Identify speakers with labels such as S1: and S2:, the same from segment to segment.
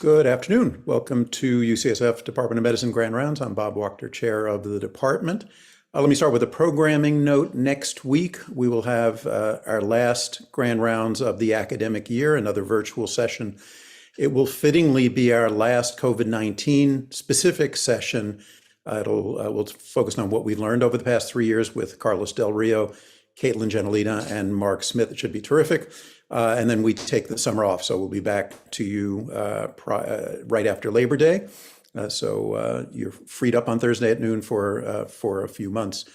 S1: Good afternoon. Welcome to UCSF Department of Medicine Grand Rounds. I'm Bob Wachter, chair of the department. Let me start with a programming note. Next week, we will have our last Grand Rounds of the academic year, another virtual session. It will fittingly be our last COVID-19 specific session. We'll focus on what we've learned over the past 3 years with Carlos Del Rio, Caitlin Genelina, and Mark Smith. It should be terrific. And then we take the summer off. So we'll be back to you right after Labor Day. So you're freed up on Thursday at noon for a few months.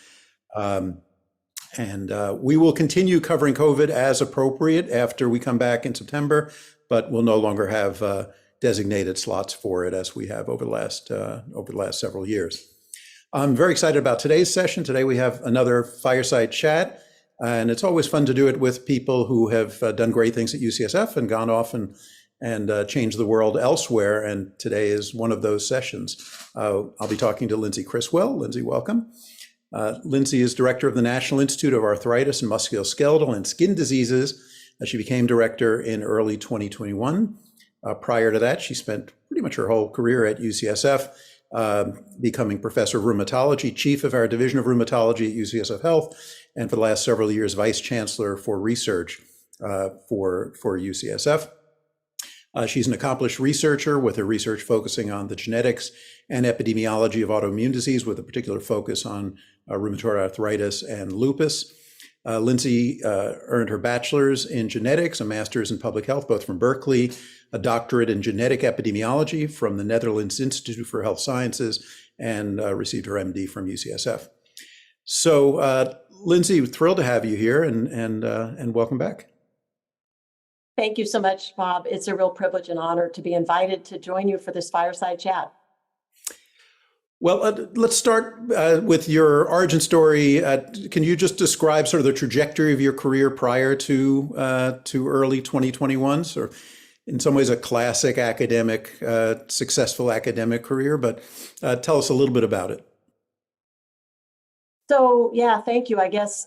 S1: And we will continue covering COVID as appropriate after we come back in September, but we'll no longer have designated slots for it as we have over the last several years. I'm very excited about today's session. Today we have another fireside chat. And it's always fun to do it with people who have done great things at UCSF and gone off and changed the world elsewhere. And today is one of those sessions. I'll be talking to Lindsey Criswell. Lindsey, welcome. Lindsey is director of the National Institute of Arthritis and Musculoskeletal and Skin Diseases. She became director in early 2021. Prior to that, she spent pretty much her whole career at UCSF, becoming professor of rheumatology, chief of our Division of Rheumatology at UCSF Health, and for the last several years, vice chancellor for research for UCSF. She's an accomplished researcher with her research focusing on the genetics and epidemiology of autoimmune disease, with a particular focus on rheumatoid arthritis and lupus. Lindsey earned her bachelor's in genetics, a master's in public health, both from Berkeley, a doctorate in genetic epidemiology from the Netherlands Institute for Health Sciences, and received her MD from UCSF. So, Lindsey, thrilled to have you here, and welcome back.
S2: Thank you so much, Bob. It's a real privilege and honor to be invited to join you for this fireside chat.
S1: Well, let's start with your origin story. Can you just describe sort of the trajectory of your career prior to early 2021? So, in some ways, a classic academic, successful academic career, but tell us a little bit about it.
S2: So, yeah, thank you. I guess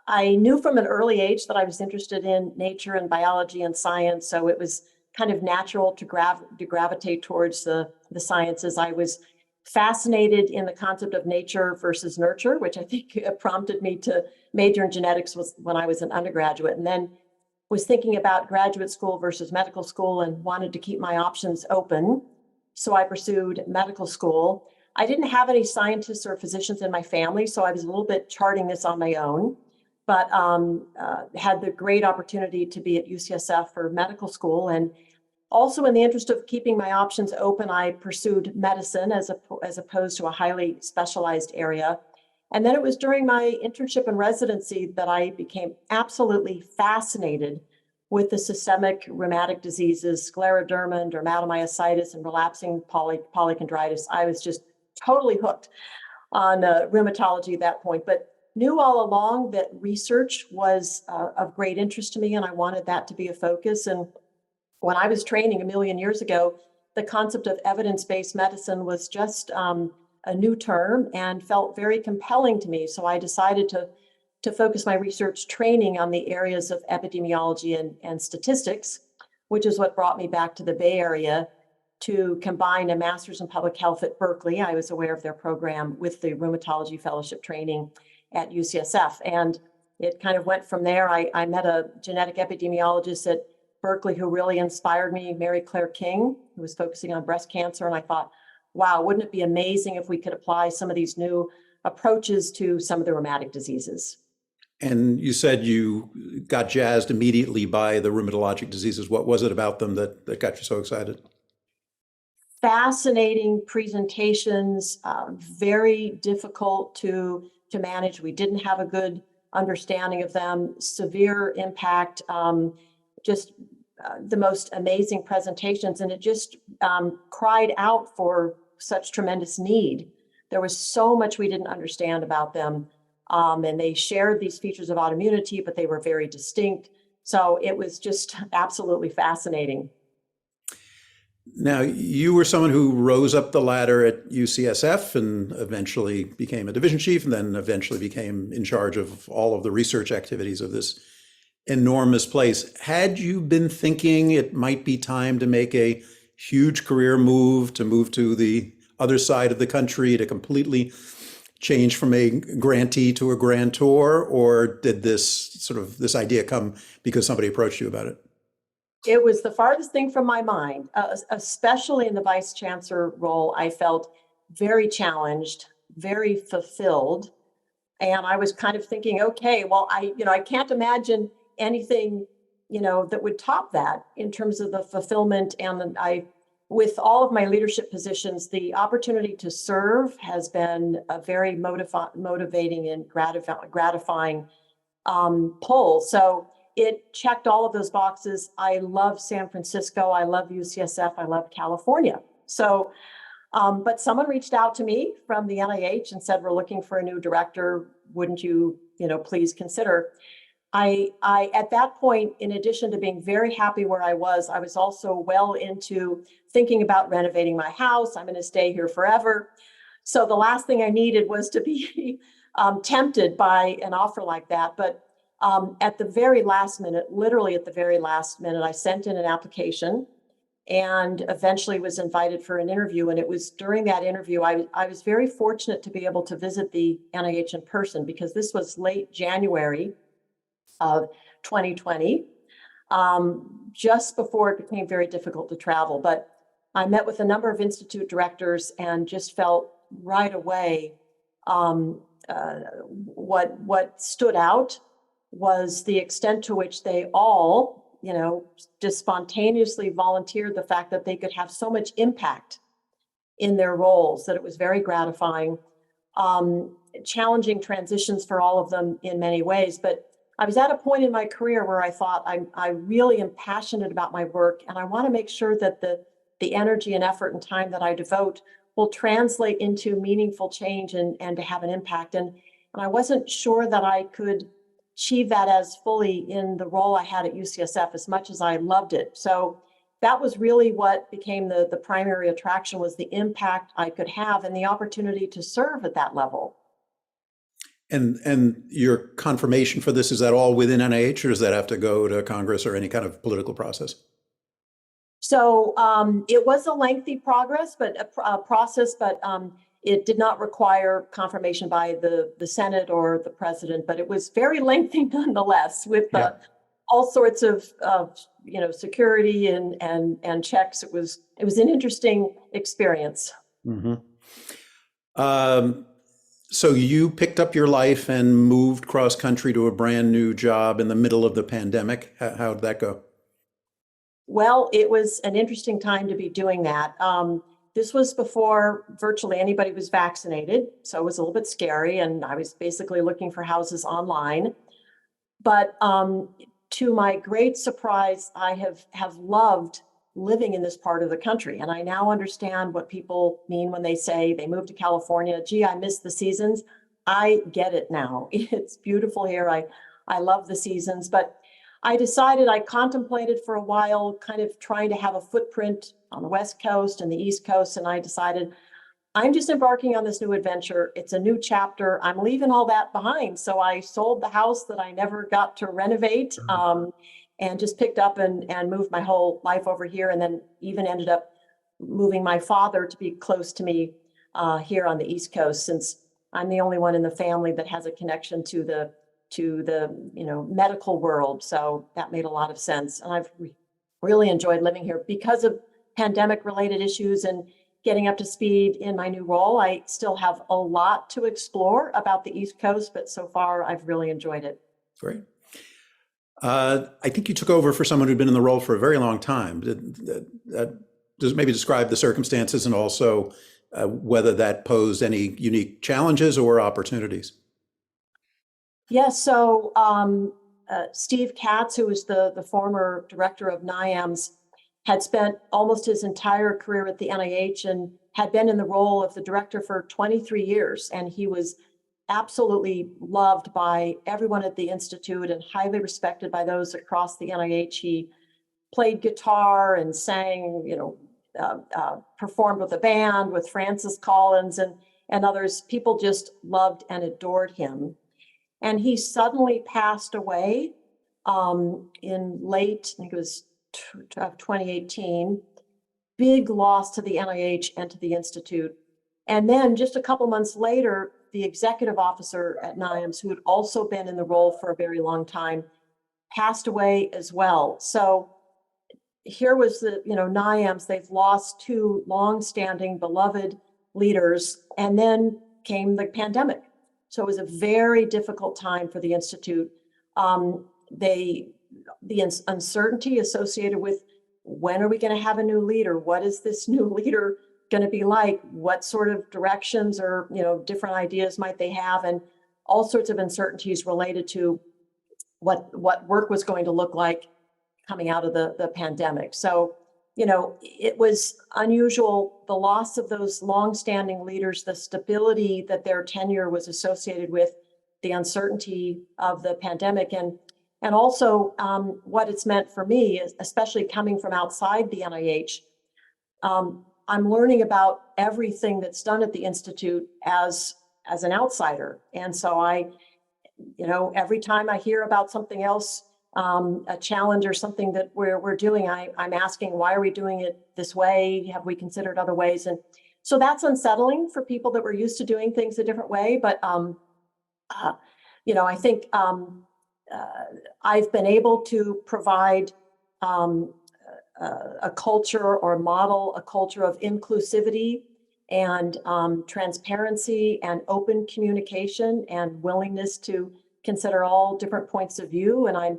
S2: I knew from an early age that I was interested in nature and biology and science, so it was kind of natural to gravitate towards the sciences. I was fascinated in the concept of nature versus nurture, which I think prompted me to major in genetics when I was an undergraduate, and then was thinking about graduate school versus medical school and wanted to keep my options open. So I pursued medical school. I didn't have any scientists or physicians in my family, so I was a little bit charting this on my own, but had the great opportunity to be at UCSF for medical school. And also, in the interest of keeping my options open, I pursued medicine as opposed to a highly specialized area. And then it was during my internship and residency that I became absolutely fascinated with the systemic rheumatic diseases, scleroderma, and dermatomyositis, and relapsing polychondritis. I was just totally hooked on rheumatology at that point, but knew all along that research was of great interest to me, and I wanted that to be a focus. And when I was training a million years ago, the concept of evidence-based medicine was just a new term and felt very compelling to me. So I decided to focus my research training on the areas of epidemiology and statistics, which is what brought me back to the Bay Area to combine a master's in public health at Berkeley. I was aware of their program with the rheumatology fellowship training at UCSF. And it kind of went from there. I met a genetic epidemiologist at Berkeley who really inspired me, Mary Claire King, who was focusing on breast cancer. And I thought, wow, wouldn't it be amazing if we could apply some of these new approaches to some of the rheumatic diseases?
S1: And you said you got jazzed immediately by the rheumatologic diseases. What was it about them that got you so excited?
S2: Fascinating presentations, very difficult to manage. We didn't have a good understanding of them, severe impact, just the most amazing presentations. And it just cried out for such tremendous need. There was so much we didn't understand about them. And they shared these features of autoimmunity, but they were very distinct. So it was just absolutely fascinating.
S1: Now, you were someone who rose up the ladder at UCSF and eventually became a division chief, and then eventually became in charge of all of the research activities of this enormous place. Had you been thinking it might be time to make a huge career move, to move to the other side of the country, to completely change from a grantee to a grantor, or did this idea come because somebody approached you about it?
S2: It was the farthest thing from my mind, especially in the vice chancellor role. I felt very challenged, very fulfilled. And I was kind of thinking, okay, well, I can't imagine anything, that would top that in terms of the fulfillment. And with all of my leadership positions, the opportunity to serve has been a very motivating and gratifying pull. So it checked all of those boxes. I love San Francisco. I love UCSF. I love California. So, but someone reached out to me from the NIH and said, we're looking for a new director. Wouldn't you, please consider? I at that point, in addition to being very happy where I was also well into thinking about renovating my house. I'm going to stay here forever. So the last thing I needed was to be tempted by an offer like that. But at the very last minute, literally at the very last minute, I sent in an application and eventually was invited for an interview. And it was during that interview, I was very fortunate to be able to visit the NIH in person, because this was late January of 2020, just before it became very difficult to travel. But I met with a number of institute directors and just felt right away what stood out was the extent to which they all, just spontaneously volunteered the fact that they could have so much impact in their roles, that it was very gratifying. Challenging transitions for all of them in many ways, but I was at a point in my career where I thought I really am passionate about my work, and I want to make sure that the energy and effort and time that I devote will translate into meaningful change and to have an impact. And I wasn't sure that I could achieve that as fully in the role I had at UCSF, as much as I loved it. So that was really what became the primary attraction, was the impact I could have and the opportunity to serve at that level.
S1: And your confirmation for this, is that all within NIH, or does that have to go to Congress or any kind of political process?
S2: So it was a lengthy process, but it did not require confirmation by the Senate or the president, but it was very lengthy nonetheless, with all sorts of security and checks. It was an interesting experience.
S1: Mm-hmm. So you picked up your life and moved cross country to a brand new job in the middle of the pandemic. How did that go?
S2: Well, it was an interesting time to be doing that. This was before virtually anybody was vaccinated, so it was a little bit scary, and I was basically looking for houses online. But to my great surprise, I have loved living in this part of the country. And I now understand what people mean when they say they moved to California. Gee, I miss the seasons. I get it now. It's beautiful here. I love the seasons. But I contemplated for a while, kind of trying to have a footprint on the West Coast and the East Coast. And I decided, I'm just embarking on this new adventure. It's a new chapter. I'm leaving all that behind. So I sold the house that I never got to renovate. And just picked up and moved my whole life over here, and then even ended up moving my father to be close to me here on the East Coast, since I'm the only one in the family that has a connection to the medical world. So that made a lot of sense. And I've really enjoyed living here because of pandemic related issues and getting up to speed in my new role. I still have a lot to explore about the East Coast, but so far I've really enjoyed it.
S1: Great. I think you took over for someone who'd been in the role for a very long time. Just maybe describe the circumstances, and also whether that posed any unique challenges or opportunities.
S2: Yes. So Steve Katz, who was the former director of NIAMS, had spent almost his entire career at the NIH and had been in the role of the director for 23 years. And he was absolutely loved by everyone at the Institute and highly respected by those across the NIH. He played guitar and sang, performed with a band with Francis Collins and others. People just loved and adored him. And he suddenly passed away in late, I think it was 2018, big loss to the NIH and to the Institute. And then just a couple months later, the executive officer at NIAMS, who had also been in the role for a very long time, passed away as well. So here was the, NIAMS, they've lost two longstanding beloved leaders, and then came the pandemic. So it was a very difficult time for the Institute. The uncertainty associated with when are we going to have a new leader? What is this new leader going to be like? What sort of directions or, different ideas might they have? And all sorts of uncertainties related to what work was going to look like coming out of the pandemic. So, it was unusual, the loss of those longstanding leaders, the stability that their tenure was associated with, the uncertainty of the pandemic, and also what it's meant for me, especially coming from outside the NIH. I'm learning about everything that's done at the Institute as an outsider. And so every time I hear about something else, a challenge or something that we're doing, I'm asking, why are we doing it this way? Have we considered other ways? And so that's unsettling for people that were used to doing things a different way. But, I think I've been able to provide a culture or model a culture of inclusivity and transparency and open communication and willingness to consider all different points of view. And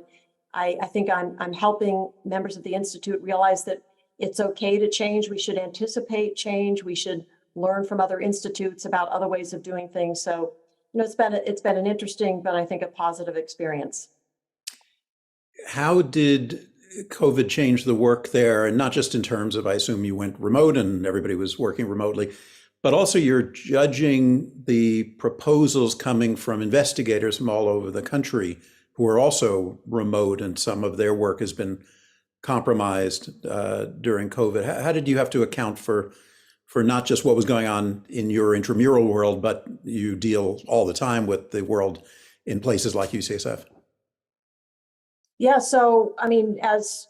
S2: I think I'm helping members of the Institute realize that it's okay to change. We should anticipate change. We should learn from other institutes about other ways of doing things. So, it's been an interesting, but I think a positive experience.
S1: How did COVID change the work there? And not just in terms of, I assume you went remote and everybody was working remotely, but also you're judging the proposals coming from investigators from all over the country who are also remote, and some of their work has been compromised during COVID. How did you have to account for not just what was going on in your intramural world, but you deal all the time with the world in places like UCSF?
S2: Yeah, so as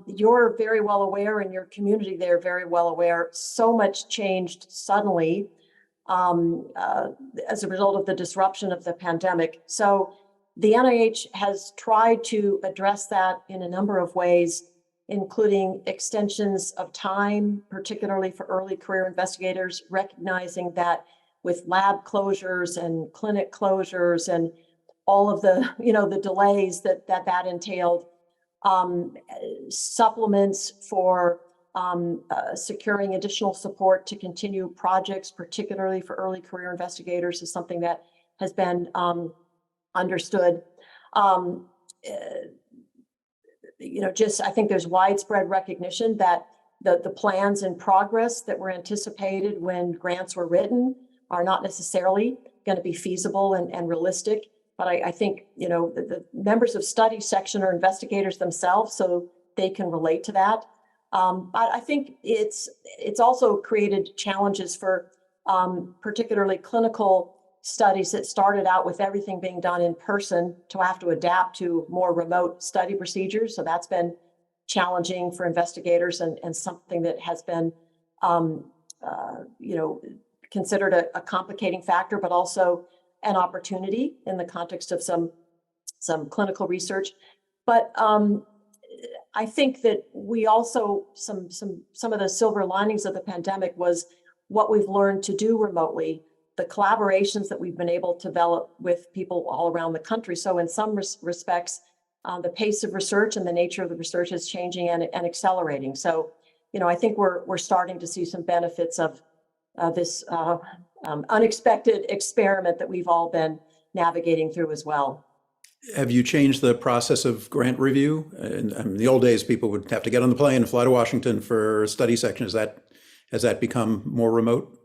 S2: you're very well aware, and your community there very well aware, so much changed suddenly as a result of the disruption of the pandemic. So the NIH has tried to address that in a number of ways, including extensions of time, particularly for early career investigators, recognizing that with lab closures and clinic closures and all of the, the delays that entailed, supplements for securing additional support to continue projects, particularly for early career investigators, is something that has been understood. I think there's widespread recognition that the plans in progress that were anticipated when grants were written are not necessarily going to be feasible and realistic. But I think, the members of study section are investigators themselves, so they can relate to that. But I think it's also created challenges for particularly clinical studies that started out with everything being done in person to have to adapt to more remote study procedures. So that's been challenging for investigators and something that has been, considered a complicating factor, but also an opportunity in the context of some clinical research. But I think that we also, some of the silver linings of the pandemic was what we've learned to do remotely, the collaborations that we've been able to develop with people all around the country. So in some respects, the pace of research and the nature of the research is changing and accelerating. So, I think we're starting to see some benefits of this unexpected experiment that we've all been navigating through as well.
S1: Have you changed the process of grant review? In the old days, people would have to get on the plane and fly to Washington for a study section. Has that become more remote?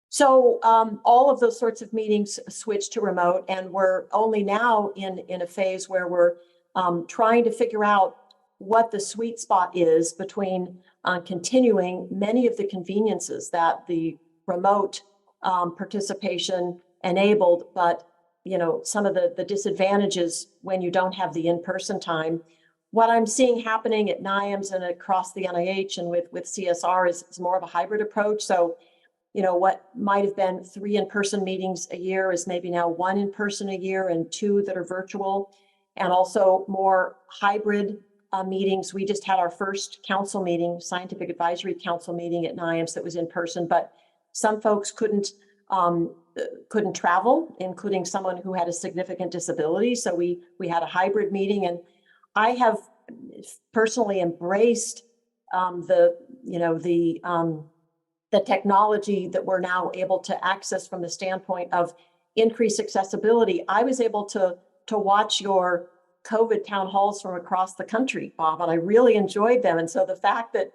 S2: So all of those sorts of meetings switched to remote, and we're only now in a phase where we're trying to figure out what the sweet spot is between continuing many of the conveniences that the remote participation enabled, but some of the disadvantages when you don't have the in-person time. What I'm seeing happening at NIAMS and across the NIH and with CSR is more of a hybrid approach. So, what might have been 3 in-person meetings a year is maybe now 1 in-person a year and 2 that are virtual, and also more hybrid meetings. We just had our first council meeting, Scientific Advisory Council meeting at NIAMS that was in person, but some folks couldn't travel, including someone who had a significant disability. So we had a hybrid meeting, and I have personally embraced the technology that we're now able to access from the standpoint of increased accessibility. I was able to watch your COVID town halls from across the country, Bob, and I really enjoyed them. And so the fact that,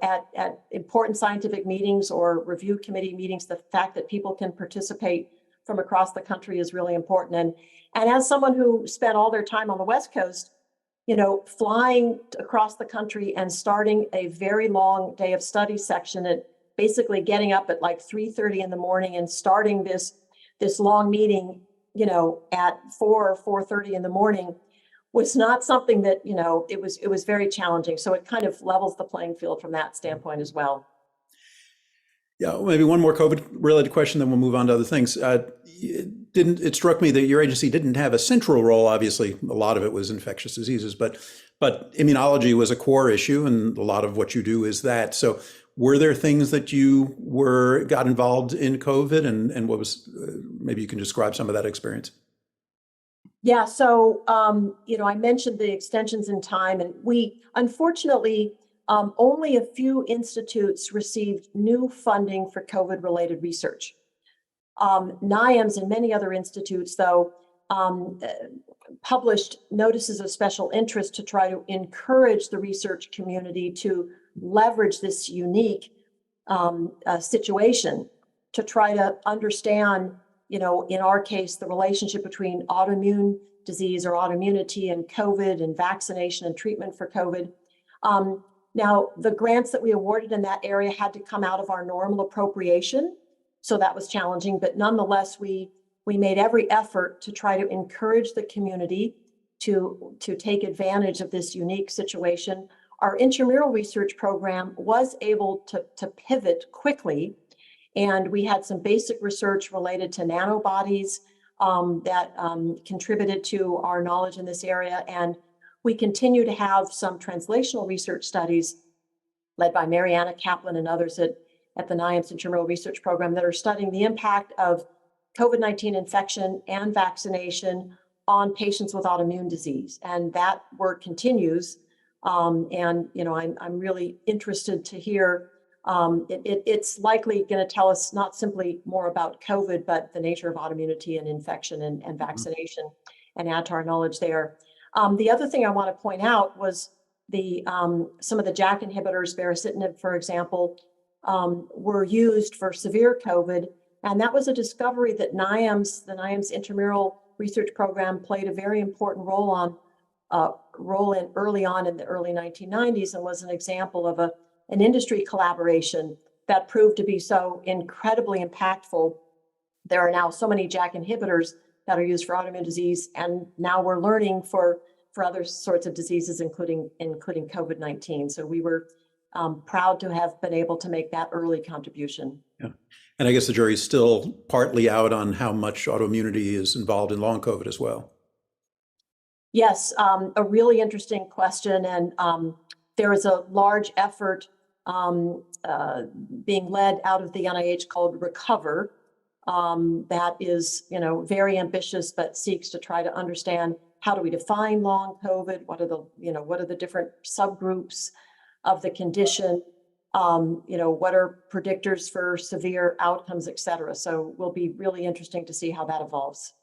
S2: at important scientific meetings or review committee meetings, the fact that people can participate from across the country is really important. And as someone who spent all their time on the West Coast, flying across the country and starting a very long day of study section and basically getting up at like 3:30 in the morning and starting this long meeting, at 4 or 4:30 in the morning was not something that, it was very challenging. So it kind of levels the playing field from that standpoint as well.
S1: Yeah, maybe one more COVID-related question, then we'll move on to other things. It struck me that your agency didn't have a central role. Obviously, a lot of it was infectious diseases, but immunology was a core issue, and a lot of what you do is that. So, were there things that you got involved in COVID, and what was? Maybe you can describe some of that experience.
S2: Yeah. So, I mentioned the extensions in time, and we unfortunately. Only a few institutes received new funding for COVID-related research. NIAMS and many other institutes, though, published notices of special interest to try to encourage the research community to leverage this unique situation to try to understand, in our case, the relationship between autoimmune disease or autoimmunity and COVID and vaccination and treatment for COVID. Now, the grants that we awarded in that area had to come out of our normal appropriation, so that was challenging. But nonetheless, we made every effort to try to encourage the community to take advantage of this unique situation. Our intramural research program was able to pivot quickly, and we had some basic research related to nanobodies that contributed to our knowledge in this area. And we continue to have some translational research studies led by Mariana Kaplan and others at the NIAMS Intramural Research Program that are studying the impact of COVID-19 infection and vaccination on patients with autoimmune disease. And that work continues. I'm really interested to hear. It's likely going to tell us not simply more about COVID, but the nature of autoimmunity and infection and vaccination, and add to our knowledge there. The other thing I want to point out was some of the JAK inhibitors, baricitinib, for example, were used for severe COVID. And that was a discovery that the NIAMS Intramural Research Program played a very important role in early on in the early 1990s, and was an example of an industry collaboration that proved to be so incredibly impactful. There are now so many JAK inhibitors that are used for autoimmune disease, and now we're learning for other sorts of diseases, including COVID-19. So we were proud to have been able to make that early contribution.
S1: Yeah, and I guess the jury's still partly out on how much autoimmunity is involved in long COVID as well.
S2: Yes, a really interesting question, and there is a large effort being led out of the NIH called RECOVER. That is, very ambitious, but seeks to try to understand how do we define long COVID? What are the different subgroups of the condition? What are predictors for severe outcomes, et cetera? So will be really interesting to see how that evolves.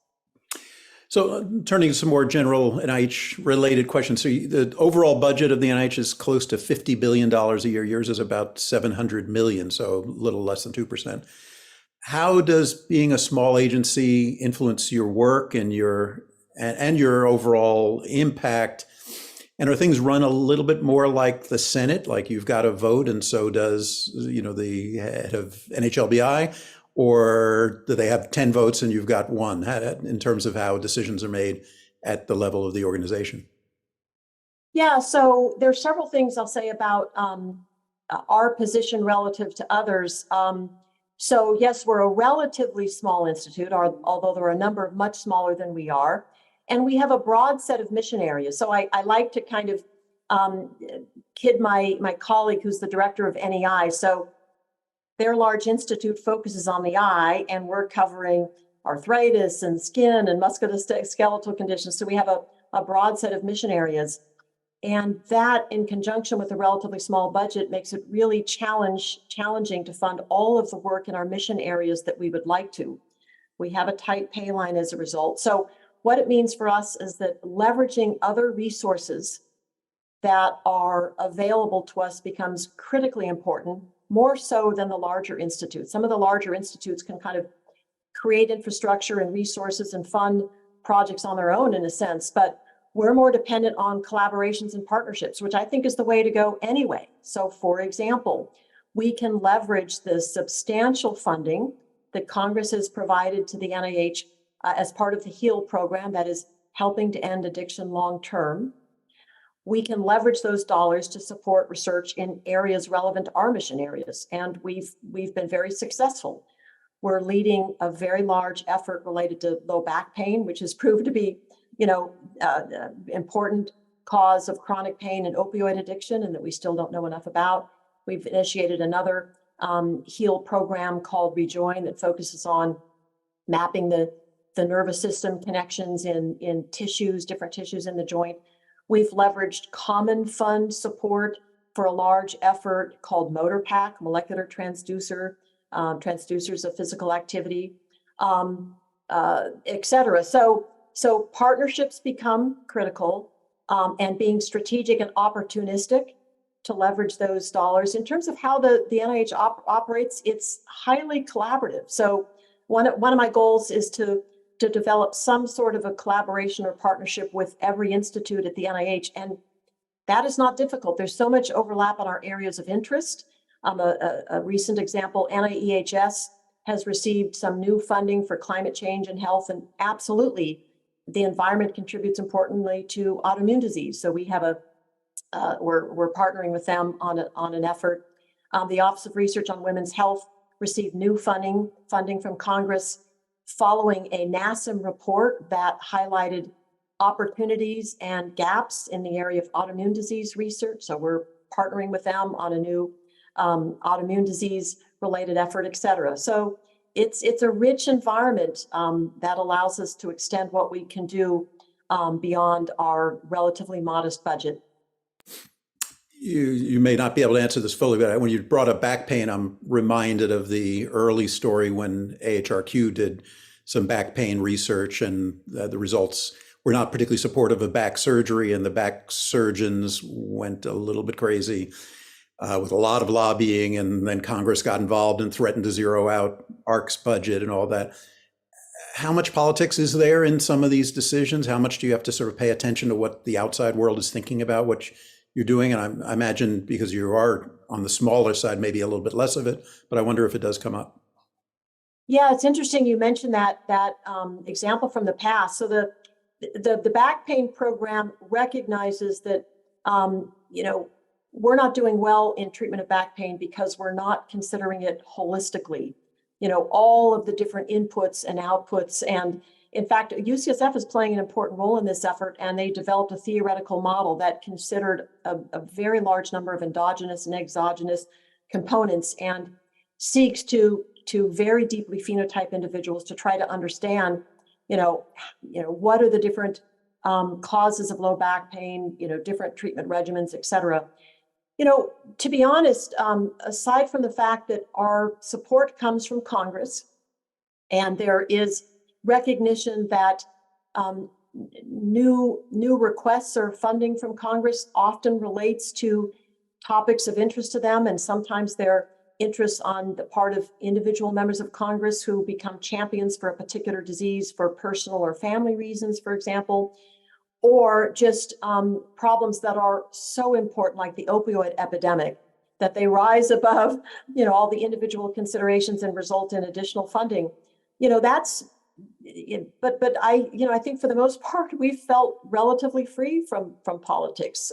S1: So turning to some more general NIH-related questions. So the overall budget of the NIH is close to $50 billion a year. Yours is about $700 million, so a little less than 2%. How does being a small agency influence your work and your overall impact? And are things run a little bit more like the Senate, like you've got a vote and so does, the head of NHLBI? Or do they have 10 votes and you've got one, in terms of how decisions are made at the level of the organization?
S2: Yeah, so there's several things I'll say about our position relative to others. So yes, we're a relatively small institute, although there are a number of much smaller than we are. And we have a broad set of mission areas. So I like to kind of kid my colleague who's the director of NEI. So their large institute focuses on the eye, and we're covering arthritis and skin and musculoskeletal conditions. So we have a broad set of mission areas. And that, in conjunction with a relatively small budget, makes it really challenging to fund all of the work in our mission areas that we would like to. We have a tight pay line as a result. So what it means for us is that leveraging other resources that are available to us becomes critically important, more so than the larger institutes. Some of the larger institutes can kind of create infrastructure and resources and fund projects on their own in a sense, but we're more dependent on collaborations and partnerships, which I think is the way to go anyway. So for example, we can leverage the substantial funding that Congress has provided to the NIH as part of the HEAL program that is helping to end addiction long-term. We can leverage those dollars to support research in areas relevant to our mission areas, and we've been very successful. We're leading a very large effort related to low back pain, which has proved to be important cause of chronic pain and opioid addiction, and that we still don't know enough about. We've initiated another HEAL program called Rejoin that focuses on mapping the nervous system connections in tissues, different tissues in the joint. We've leveraged common fund support for a large effort called MotorPack, molecular transducers of physical activity, et cetera. So partnerships become critical, and being strategic and opportunistic to leverage those dollars. In terms of how the NIH operates, it's highly collaborative. So one of my goals is to develop some sort of a collaboration or partnership with every institute at the NIH. And that is not difficult. There's so much overlap in our areas of interest. A recent example, NIEHS has received some new funding for climate change and health, and absolutely, the environment contributes importantly to autoimmune disease. So we have we're partnering with them on an effort. The Office of Research on Women's Health received new funding from Congress following a NASM report that highlighted opportunities and gaps in the area of autoimmune disease research. So we're partnering with them on a new autoimmune disease related effort, et cetera. So it's a rich environment that allows us to extend what we can do beyond our relatively modest budget.
S1: You may not be able to answer this fully, but when you brought up back pain, I'm reminded of the early story when AHRQ did some back pain research, and the results were not particularly supportive of back surgery, and the back surgeons went a little bit crazy with a lot of lobbying, and then Congress got involved and threatened to zero out ARC's budget and all that. How much politics is there in some of these decisions? How much do you have to sort of pay attention to what the outside world is thinking about what you're doing? And I imagine because you are on the smaller side, maybe a little bit less of it, but I wonder if it does come up.
S2: Yeah, it's interesting you mentioned that example from the past. So the back pain program recognizes that we're not doing well in treatment of back pain because we're not considering it holistically. All of the different inputs and outputs. And in fact, UCSF is playing an important role in this effort, and they developed a theoretical model that considered a very large number of endogenous and exogenous components and seeks to very deeply phenotype individuals to try to understand, what are the different causes of low back pain, different treatment regimens, et cetera. To be honest, aside from the fact that our support comes from Congress, and there is recognition that new requests or funding from Congress often relates to topics of interest to them, and sometimes they're interests on the part of individual members of Congress who become champions for a particular disease for personal or family reasons, for example, or just problems that are so important, like the opioid epidemic, that they rise above, all the individual considerations and result in additional funding. That's, but I think for the most part, we've felt relatively free from politics.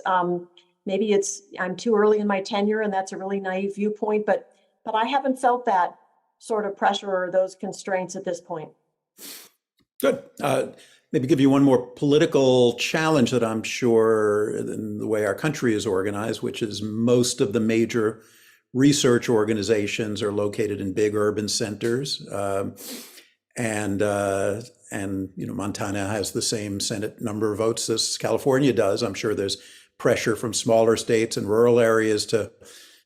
S2: Maybe I'm too early in my tenure and that's a really naive viewpoint, but I haven't felt that sort of pressure or those constraints at this point.
S1: Good. Maybe give you one more political challenge that I'm sure in the way our country is organized, which is most of the major research organizations are located in big urban centers. And Montana has the same Senate number of votes as California does. I'm sure there's pressure from smaller states and rural areas to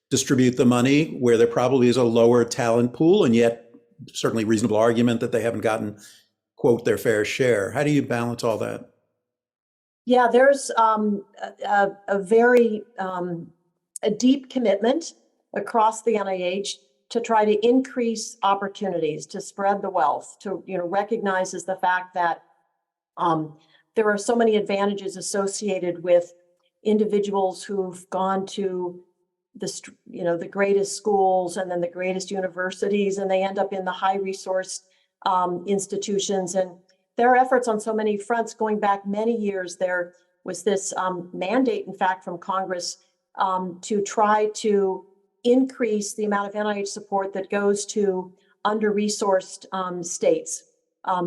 S1: distribute the money where there probably is a lower talent pool, and yet certainly reasonable argument that they haven't gotten, quote, their fair share. How do you balance all that?
S2: Yeah, there's a very a deep commitment across the NIH to try to increase opportunities, to spread the wealth, to recognizes the fact that there are so many advantages associated with individuals who've gone to the greatest schools and then the greatest universities, and they end up in the high resourced institutions. And there are efforts on so many fronts going back many years. There was this mandate, in fact, from Congress to try to increase the amount of NIH support that goes to under-resourced states,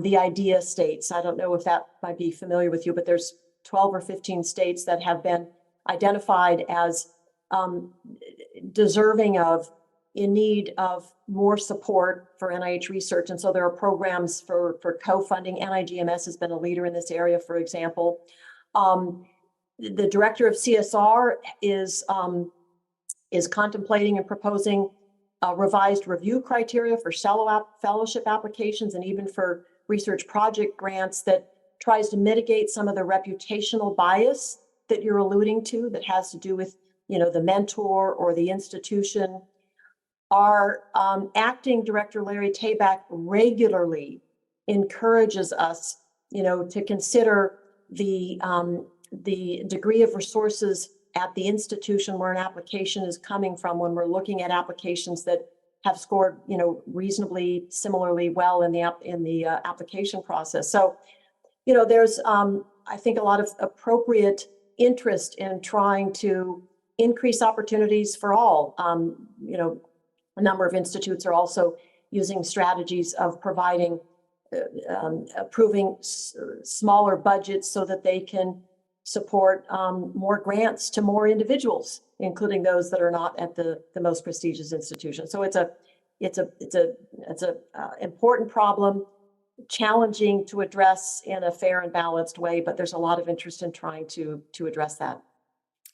S2: the IDEA states. I don't know if that might be familiar with you, but there's 12 or 15 states that have been identified as deserving of, in need of more support for NIH research. And so there are programs for co-funding. NIGMS has been a leader in this area, for example. The director of CSR is contemplating and proposing revised review criteria for fellowship applications and even for research project grants that tries to mitigate some of the reputational bias that you're alluding to that has to do with the mentor or the institution. Our acting director, Larry Tabak, regularly encourages us, to consider the degree of resources at the institution where an application is coming from when we're looking at applications that have scored, reasonably similarly well in the application process. So, there's I think a lot of appropriate interest in trying to increase opportunities for all. A number of institutes are also using strategies of providing, approving smaller budgets so that they can support more grants to more individuals, including those that are not at the most prestigious institutions. So it's a important problem, challenging to address in a fair and balanced way, but there's a lot of interest in trying to address that.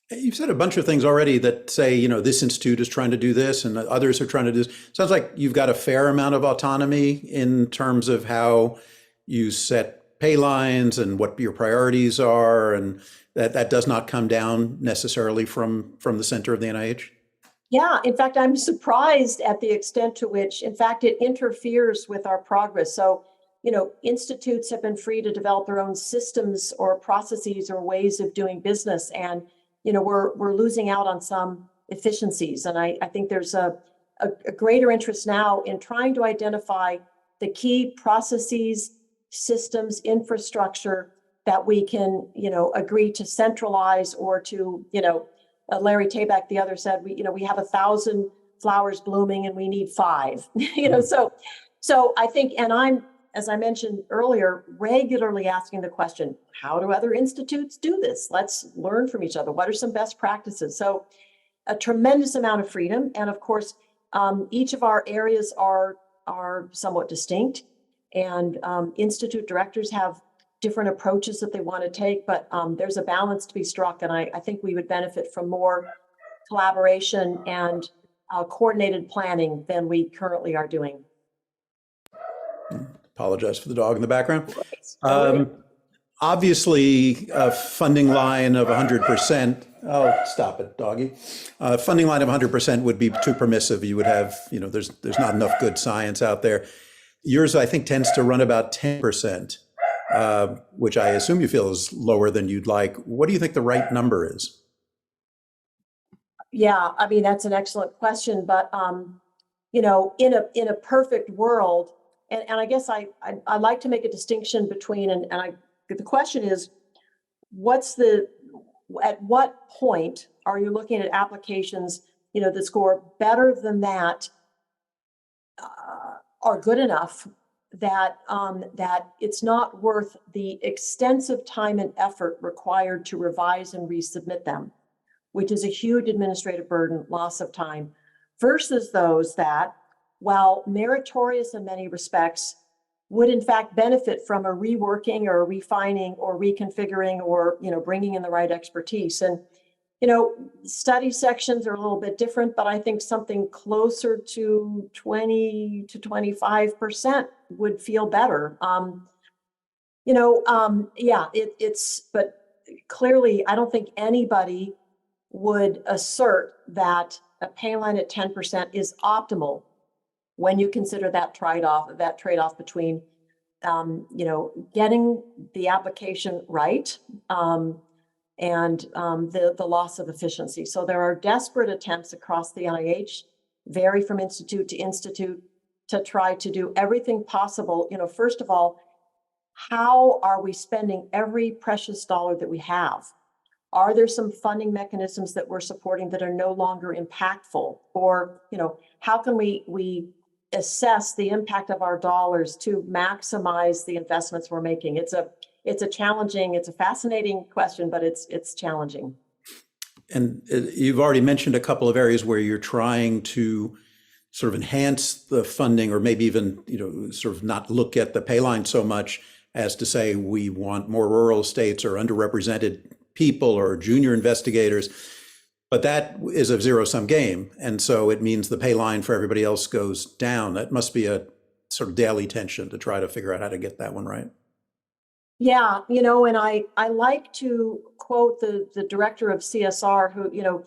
S1: You've said a bunch of things already that say, this institute is trying to do this and others are trying to do this. Sounds like you've got a fair amount of autonomy in terms of how you set pay lines and what your priorities are, and that does not come down necessarily from the center of the NIH.
S2: Yeah, in fact, I'm surprised at the extent to which, in fact, it interferes with our progress. So, institutes have been free to develop their own systems or processes or ways of doing business. And we're losing out on some efficiencies. And I think there's a greater interest now in trying to identify the key processes, systems, infrastructure that we can, agree to centralize or to, Larry Tabak, the other said, we have 1,000 flowers blooming and we need 5, So I think, and I'm, as I mentioned earlier, regularly asking the question, how do other institutes do this? Let's learn from each other. What are some best practices? So a tremendous amount of freedom. And of course, each of our areas are somewhat distinct, and institute directors have different approaches that they want to take, but there's a balance to be struck. And I think we would benefit from more collaboration and coordinated planning than we currently are doing.
S1: Apologize for the dog in the background.
S2: Right.
S1: Obviously, a funding line of 100%. Oh, stop it, doggy. Funding line of 100% would be too permissive. You would have, there's not enough good science out there. Yours, I think, tends to run about 10%, which I assume you feel is lower than you'd like. What do you think the right number is?
S2: Yeah, I mean, that's an excellent question, but you know, in a perfect world, and I guess I like to make a distinction between, the question is, at what point are you looking at applications, you know, that score better than that, are good enough that that it's not worth the extensive time and effort required to revise and resubmit them, which is a huge administrative burden, loss of time, versus those that, while meritorious in many respects, would in fact benefit from a reworking or a refining or reconfiguring or, you know, bringing in the right expertise. And, you know, study sections are a little bit different, but I think something closer to 20 to 25% would feel better. Yeah, but clearly, I don't think anybody would assert that a pay line at 10% is optimal when you consider that trade-off between, getting the application right, and the loss of efficiency. So there are desperate attempts across the NIH, vary from institute to institute, to try to do everything possible. You know, first of all, how are we spending every precious dollar that we have? Are there some funding mechanisms that we're supporting that are no longer impactful? Or, you know, how can we assess the impact of our dollars to maximize the investments we're making? It's a fascinating question, but it's challenging.
S1: And you've already mentioned a couple of areas where you're trying to sort of enhance the funding, or maybe even, you know, sort of not look at the pay line so much as to say we want more rural states or underrepresented people or junior investigators. But that is a zero-sum game. And so it means the pay line for everybody else goes down. That must be a sort of daily tension to try to figure out how to get that one right.
S2: Yeah, you know, and I like to quote the director of CSR, who, you know,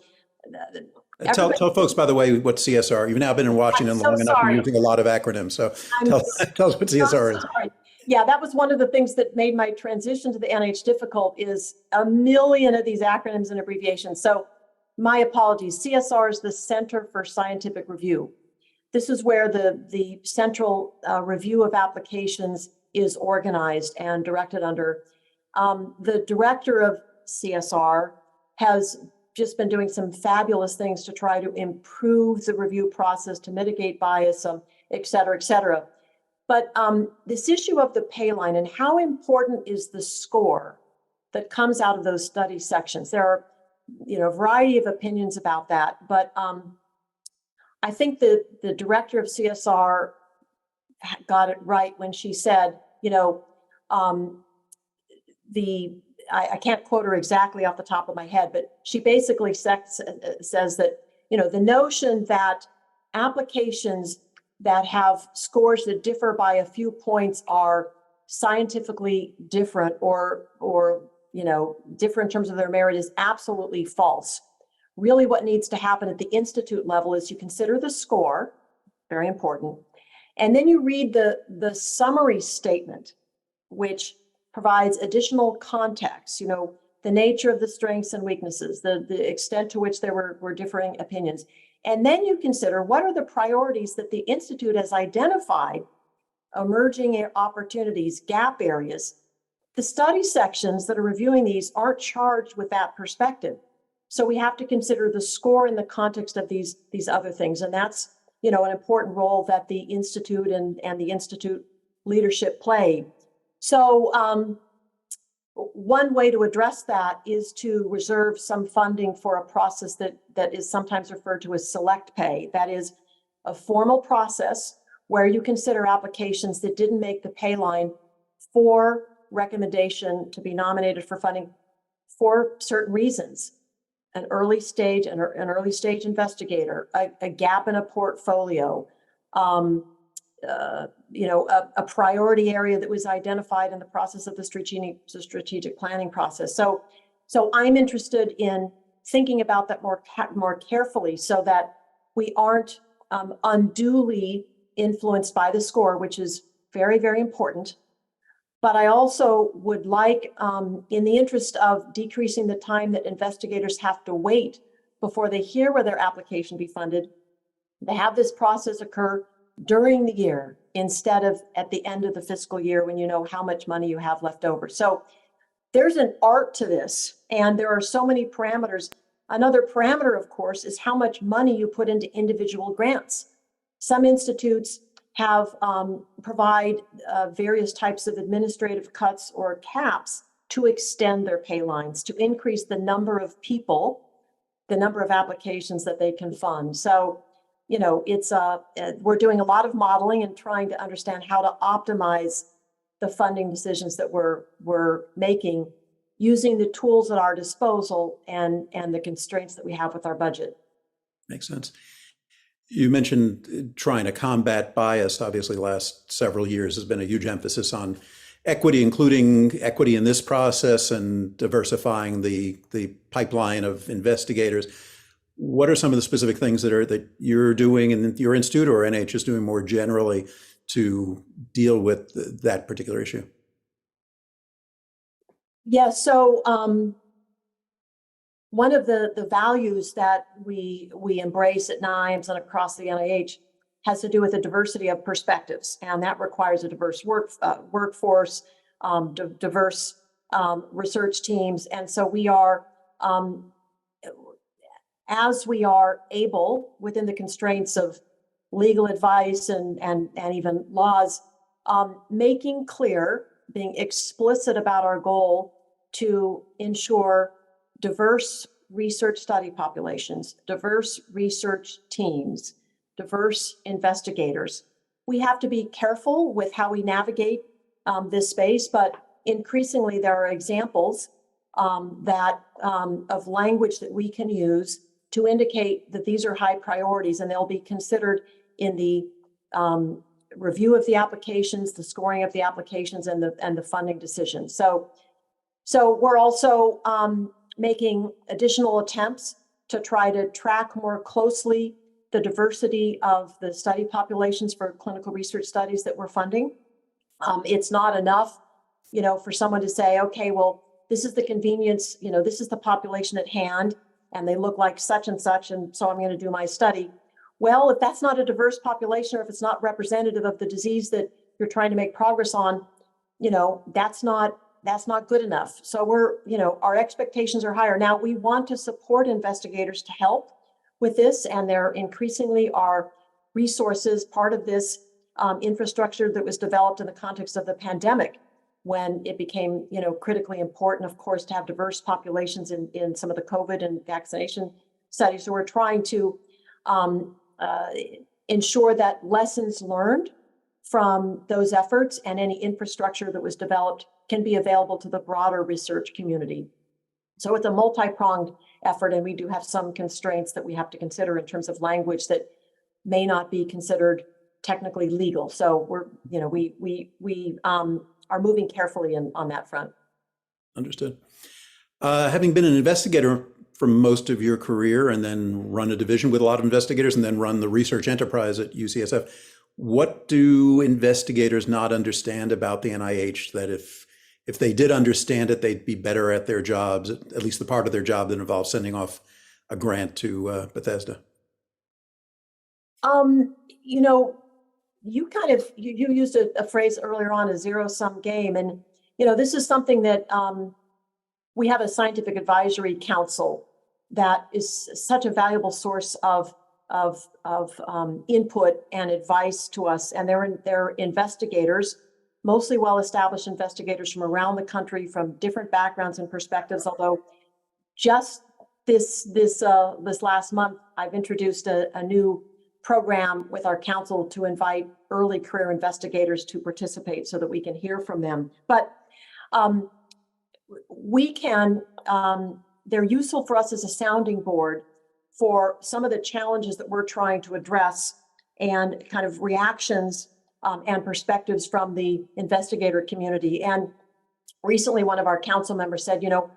S1: Tell folks, by the way, what CSR. You've now been in Washington
S2: I'm so
S1: long enough. You're
S2: sorry.
S1: using a lot of acronyms. So
S2: I'm
S1: tell us what CSR is.
S2: sorry. Yeah, that was one of the things that made my transition to the NIH difficult, is a million of these acronyms and abbreviations. So my apologies. CSR is the Center for Scientific Review. This is where the central review of applications is organized and directed under. The director of CSR has just been doing some fabulous things to try to improve the review process, to mitigate bias, et cetera, et cetera. But this issue of the pay line and how important is the score that comes out of those study sections? There are, you know, a variety of opinions about that, but I think the director of CSR got it right when she said, you know, I can't quote her exactly off the top of my head, but she basically says that, you know, the notion that applications that have scores that differ by a few points are scientifically different or you know, different in terms of their merit is absolutely false. Really, what needs to happen at the institute level is you consider the score, very important, and then you read the summary statement, which provides additional context, you know, the nature of the strengths and weaknesses, the extent to which there were differing opinions. And then you consider what are the priorities that the institute has identified, emerging opportunities, gap areas. The study sections that are reviewing these aren't charged with that perspective. So we have to consider the score in the context of these other things. And that's, you know, an important role that the institute and the institute leadership play. So one way to address that is to reserve some funding for a process that is sometimes referred to as select pay. That is a formal process where you consider applications that didn't make the pay line for recommendation to be nominated for funding for certain reasons. An early stage investigator, a gap in a portfolio, you know, a priority area that was identified in the process of the strategic planning process. So I'm interested in thinking about that more carefully, so that we aren't unduly influenced by the score, which is very, very important. But I also would like, in the interest of decreasing the time that investigators have to wait before they hear where their application be funded, they have this process occur during the year instead of at the end of the fiscal year when you know how much money you have left over. So there's an art to this, and there are so many parameters. Another parameter, of course, is how much money you put into individual grants. Some institutes have provide various types of administrative cuts or caps to extend their pay lines, to increase the number of people, the number of applications that they can fund. So, you know, it's we're doing a lot of modeling and trying to understand how to optimize the funding decisions that we're making using the tools at our disposal and the constraints that we have with our budget.
S1: Makes sense. You mentioned trying to combat bias. Obviously, the last several years has been a huge emphasis on equity, including equity in this process and diversifying the pipeline of investigators. What are some of the specific things that you're doing in your institute or NIH is doing more generally to deal with that particular issue?
S2: Yeah, so one of the values that we embrace at NIAMS and across the NIH has to do with the diversity of perspectives, and that requires a diverse workforce, diverse research teams, and so we are, as we are able within the constraints of legal advice and even laws, making clear, being explicit about our goal to ensure diverse research study populations, diverse research teams, diverse investigators. We have to be careful with how we navigate this space, but increasingly there are examples of language that we can use to indicate that these are high priorities and they'll be considered in the review of the applications, the scoring of the applications, and the funding decisions. So we're also making additional attempts to try to track more closely the diversity of the study populations for clinical research studies that we're funding. It's not enough, you know, for someone to say, okay, well, this is the convenience, you know, this is the population at hand, and they look like such and such, and so I'm going to do my study. Well, if that's not a diverse population, or if it's not representative of the disease that you're trying to make progress on, you know, that's not good enough. So we're, you know, our expectations are higher. Now, we want to support investigators to help with this, and there increasingly are resources, part of this infrastructure that was developed in the context of the pandemic, when it became, you know, critically important, of course, to have diverse populations in some of the COVID and vaccination studies. So we're trying to ensure that lessons learned from those efforts and any infrastructure that was developed can be available to the broader research community. So it's a multi-pronged effort, and we do have some constraints that we have to consider in terms of language that may not be considered technically legal. So we're, you know, we are moving carefully on that front.
S1: Understood. Having been an investigator for most of your career and then run a division with a lot of investigators and then run the research enterprise at UCSF, what do investigators not understand about the NIH that if they did understand it, they'd be better at their jobs, at least the part of their job that involves sending off a grant to Bethesda?
S2: You know, you used a phrase earlier on, a zero-sum game. And, you know, this is something that we have a scientific advisory council that is such a valuable source of input and advice to us. And they're investigators, mostly well-established investigators from around the country, from different backgrounds and perspectives. Although just this last month, I've introduced a new program with our council to invite early career investigators to participate so that we can hear from them. But they're useful for us as a sounding board for some of the challenges that we're trying to address and kind of reactions and perspectives from the investigator community. And recently, one of our council members said, you know,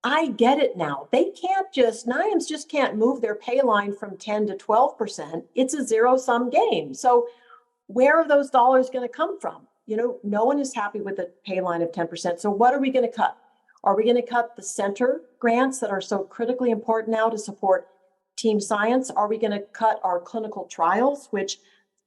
S2: I get it now. NIAMS just can't move their pay line from 10 to 12%. It's a zero-sum game. So where are those dollars going to come from? You know, no one is happy with a pay line of 10%. So what are we going to cut? Are we going to cut the center grants that are so critically important now to support team science? Are we going to cut our clinical trials, which,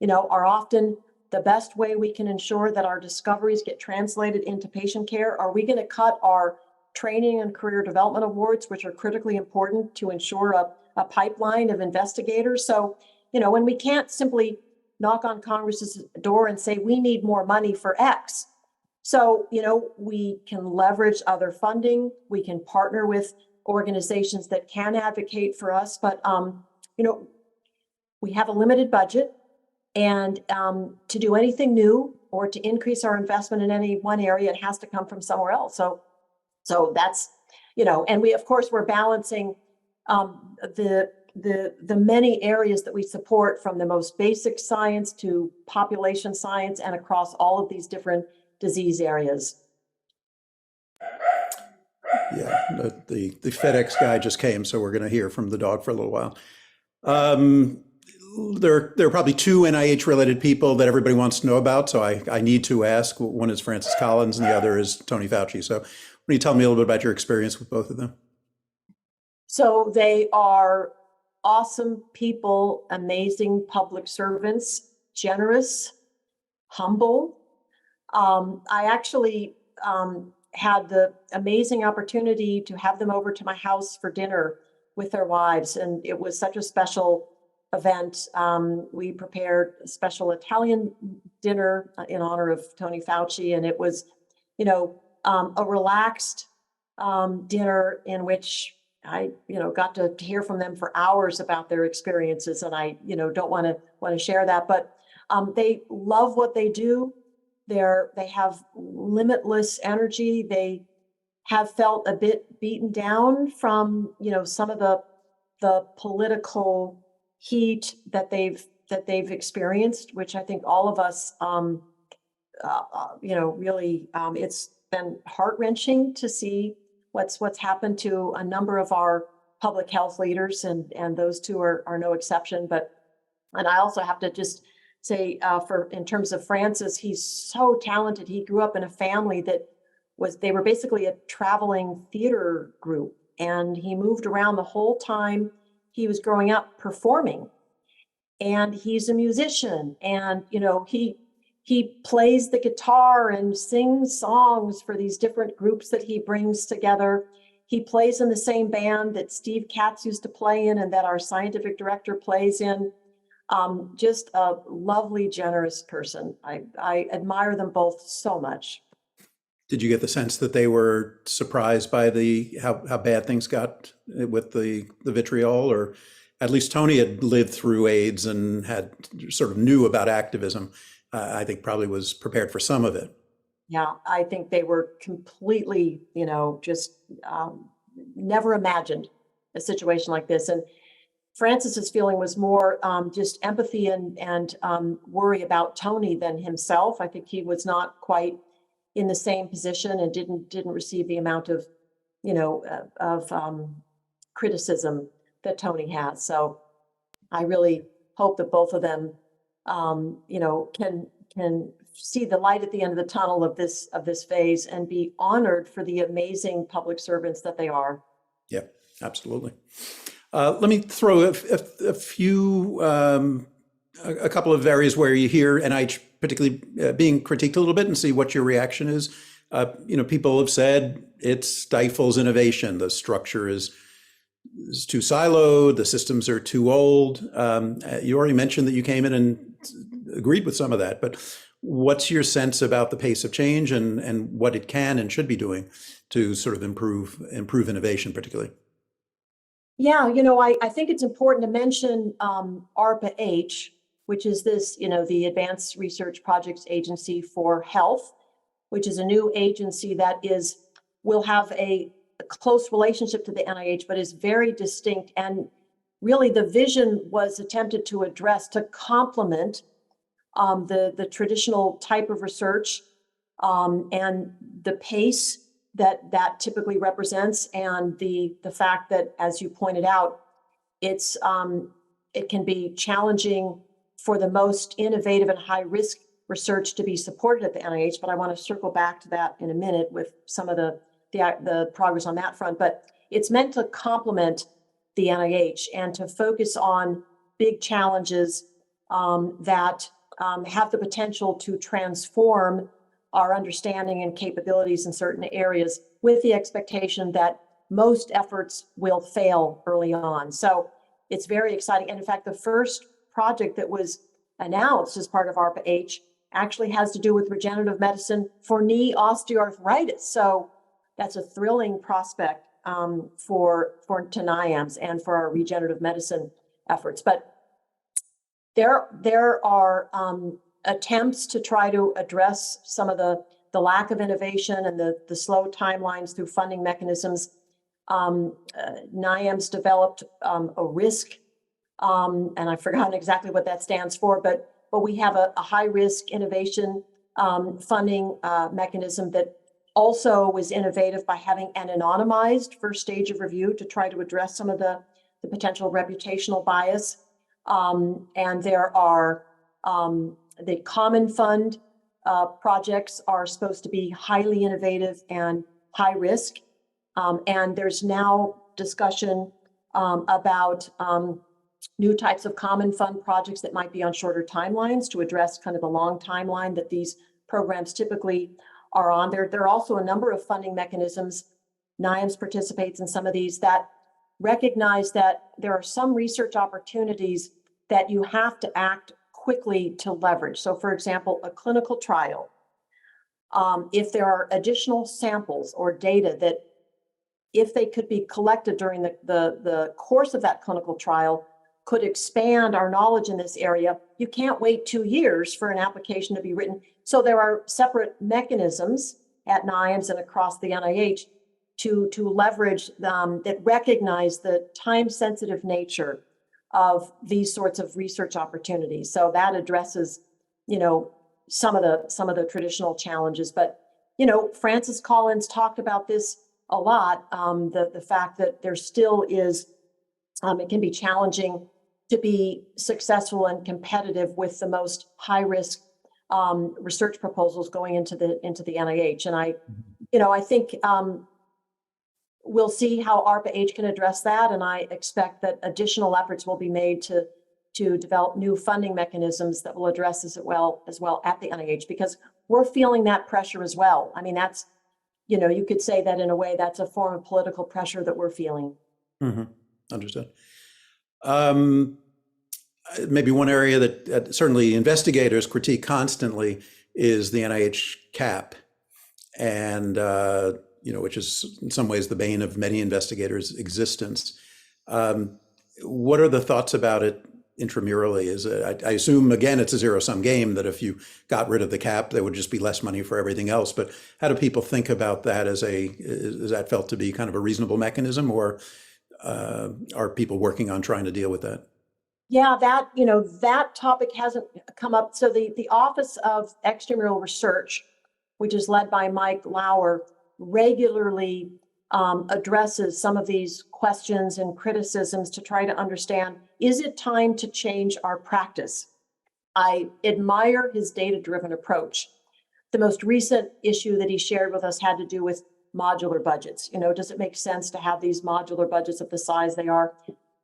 S2: are often the best way we can ensure that our discoveries get translated into patient care? Are we going to cut our training and career development awards, which are critically important to ensure a pipeline of investigators? So, when we can't simply knock on Congress's door and say, we need more money for X. So, we can leverage other funding. We can partner with organizations that can advocate for us. But, we have a limited budget. And to do anything new or to increase our investment in any one area, it has to come from somewhere else. So that's, and we're balancing the many areas that we support, from the most basic science to population science and across all of these different disease areas.
S1: Yeah, the FedEx guy just came, so we're going to hear from the dog for a little while. There are probably two NIH-related people that everybody wants to know about, so I need to ask. One is Francis Collins, and the other is Tony Fauci. So, why don't you tell me a little bit about your experience with both of them?
S2: So they are awesome people, amazing public servants, generous, humble. I actually had the amazing opportunity to have them over to my house for dinner with their wives, and it was such a special event. We prepared a special Italian dinner in honor of Tony Fauci, and it was, a relaxed dinner in which I, got to hear from them for hours about their experiences, and I, don't want to share that, but they love what they do. They have limitless energy. They have felt a bit beaten down from, some of the political heat that they've experienced, which I think all of us, really, it's been heart-wrenching to see what's happened to a number of our public health leaders, and those two are no exception. And I also have to just say, in terms of Francis, he's so talented. He grew up in a family they were basically a traveling theater group, and he moved around the whole time he was growing up performing. And he's a musician, and he plays the guitar and sings songs for these different groups that he brings together. He plays in the same band that Steve Katz used to play in and that our scientific director plays in. Just a lovely, generous person. I admire them both so much.
S1: Did you get the sense that they were surprised by how bad things got with the vitriol? Or at least Tony had lived through AIDS and had sort of knew about activism. I think probably was prepared for some of it.
S2: Yeah, I think they were completely, just never imagined a situation like this. And Francis's feeling was more just empathy and worry about Tony than himself. I think he was not quite in the same position and didn't receive the amount of, criticism that Tony has. So I really hope that both of them, can see the light at the end of the tunnel of this phase and be honored for the amazing public servants that they are.
S1: Yeah, absolutely. Let me throw a few, a couple of areas where you hear NIH particularly being critiqued a little bit and see what your reaction is. People have said it stifles innovation. The structure is too siloed. The systems are too old. You already mentioned that you came in and agreed with some of that, but what's your sense about the pace of change and what it can and should be doing to sort of improve innovation particularly?
S2: Yeah, I think it's important to mention ARPA-H, which is this, the Advanced Research Projects Agency for Health, which is a new agency that will have a close relationship to the NIH, but is very distinct. And really the vision was attempted to address, to complement the traditional type of research and the pace that typically represents, and the fact that, as you pointed out, it can be challenging for the most innovative and high risk research to be supported at the NIH. But I want to circle back to that in a minute with some of the the progress on that front, but it's meant to complement the NIH and to focus on big challenges that have the potential to transform our understanding and capabilities in certain areas, with the expectation that most efforts will fail early on. So it's very exciting. And in fact, the first project that was announced as part of ARPA-H actually has to do with regenerative medicine for knee osteoarthritis. So that's a thrilling prospect for NIAMS and for our regenerative medicine efforts. But there are attempts to try to address some of the lack of innovation and the slow timelines through funding mechanisms. NIAMS developed a risk, and I've forgotten exactly what that stands for, but we have a high risk innovation funding mechanism that also was innovative by having an anonymized first stage of review to try to address some of the potential reputational bias. And there are the common fund projects are supposed to be highly innovative and high risk. And there's now discussion about new types of common fund projects that might be on shorter timelines to address kind of the long timeline that these programs typically are on. There are also a number of funding mechanisms, NIAMS participates in some of these, that recognize that there are some research opportunities that you have to act quickly to leverage. So for example, a clinical trial, if there are additional samples or data that, if they could be collected during the course of that clinical trial, could expand our knowledge in this area, you can't wait 2 years for an application to be written. So there are separate mechanisms at NIAMS and across the NIH to leverage that recognize the time-sensitive nature of these sorts of research opportunities. So that addresses, some of the traditional challenges. But Francis Collins talked about this a lot. The fact that there still is, it can be challenging to be successful and competitive with the most high-risk research proposals going into the NIH. And I think we'll see how ARPA-H can address that, and I expect that additional efforts will be made to develop new funding mechanisms that will address this as well at the NIH, because we're feeling that pressure as well. I mean, that's, you could say that in a way that's a form of political pressure that we're feeling.
S1: Mm-hmm. Understood. Maybe one area that certainly investigators critique constantly is the NIH cap, and which is in some ways the bane of many investigators' existence. What are the thoughts about it intramurally? I assume, again, it's a zero-sum game, that if you got rid of the cap, there would just be less money for everything else. But how do people think about that? Is that felt to be kind of a reasonable mechanism, or are people working on trying to deal with that?
S2: Yeah, that topic hasn't come up. So the Office of Extramural Research, which is led by Mike Lauer, regularly addresses some of these questions and criticisms to try to understand, is it time to change our practice? I admire his data-driven approach. The most recent issue that he shared with us had to do with modular budgets. Does it make sense to have these modular budgets of the size they are?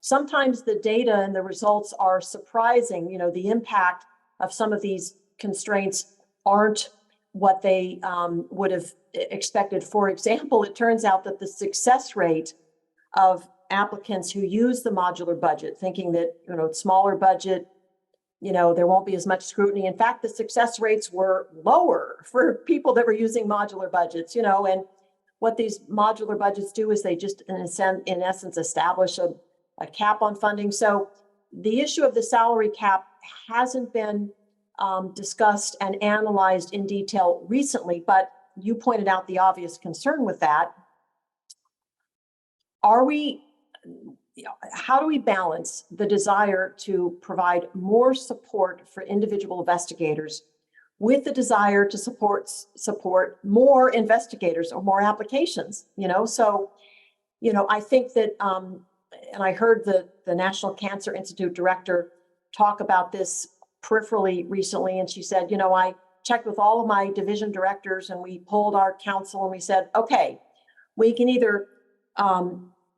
S2: Sometimes the data and the results are surprising. The impact of some of these constraints aren't what they would have expected. For example, it turns out that the success rate of applicants who use the modular budget, thinking that, smaller budget, there won't be as much scrutiny. In fact, the success rates were lower for people that were using modular budgets, and what these modular budgets do is they just, in essence, establish a cap on funding. So the issue of the salary cap hasn't been discussed and analyzed in detail recently, but you pointed out the obvious concern with that. How do we balance the desire to provide more support for individual investigators with the desire to support more investigators or more applications? So I think that, and I heard the National Cancer Institute director talk about this peripherally recently, and she said, I checked with all of my division directors and we polled our council and we said, okay, we can either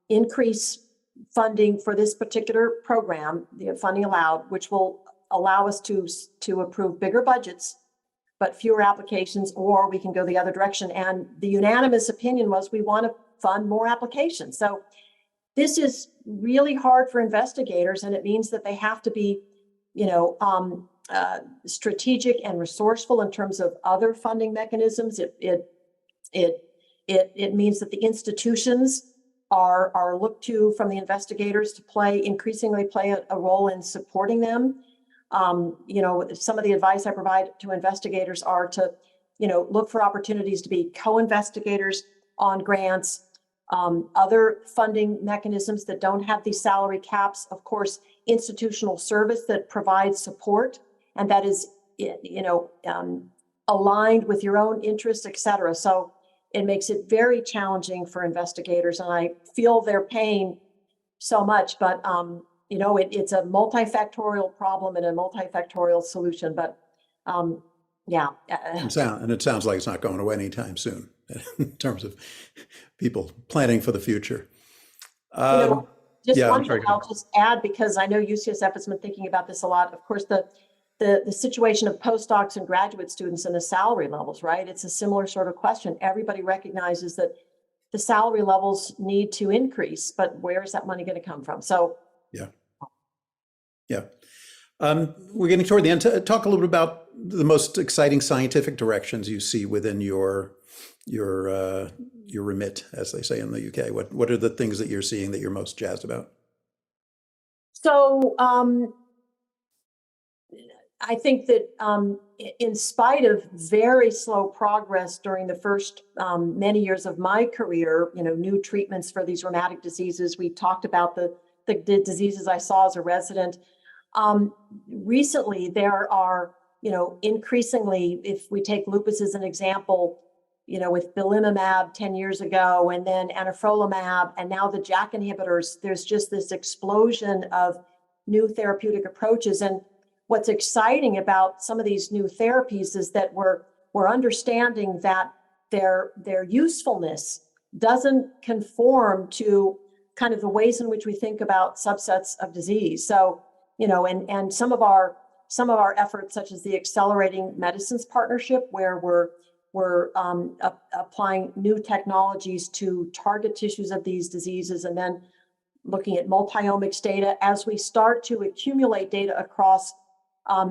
S2: increase funding for this particular program, the funding allowed, which will allow us to approve bigger budgets, but fewer applications, or we can go the other direction. And the unanimous opinion was we want to fund more applications. So this is really hard for investigators, and it means that they have to be, strategic and resourceful in terms of other funding mechanisms. It means that the institutions are looked to from the investigators to increasingly play a role in supporting them. Some of the advice I provide to investigators are to, look for opportunities to be co-investigators on grants, other funding mechanisms that don't have these salary caps, of course, institutional service that provides support and that is, aligned with your own interests, et cetera. So it makes it very challenging for investigators, and I feel their pain so much, but it's a multifactorial problem and a multifactorial solution, but yeah.
S1: And it sounds like it's not going away anytime soon in terms of people planning for the future.
S2: One thing I'll just add, because I know UCSF has been thinking about this a lot. Of course, the situation of postdocs and graduate students and the salary levels, right? It's a similar sort of question. Everybody recognizes that the salary levels need to increase, but where is that money going to come from? So
S1: yeah. We're getting toward the end. Talk a little bit about the most exciting scientific directions you see within your remit, as they say in the UK. What are the things that you're seeing that you're most jazzed about?
S2: So I think that in spite of very slow progress during the first many years of my career, new treatments for these rheumatic diseases, we talked about the diseases I saw as a resident. Recently, there are, increasingly, if we take lupus as an example, with belimumab 10 years ago, and then anifrolumab, and now the JAK inhibitors, there's just this explosion of new therapeutic approaches. And what's exciting about some of these new therapies is that we're understanding that their usefulness doesn't conform to kind of the ways in which we think about subsets of disease. So, and some of our efforts, such as the Accelerating Medicines Partnership, where we're applying new technologies to target tissues of these diseases, and then looking at multi-omics data as we start to accumulate data across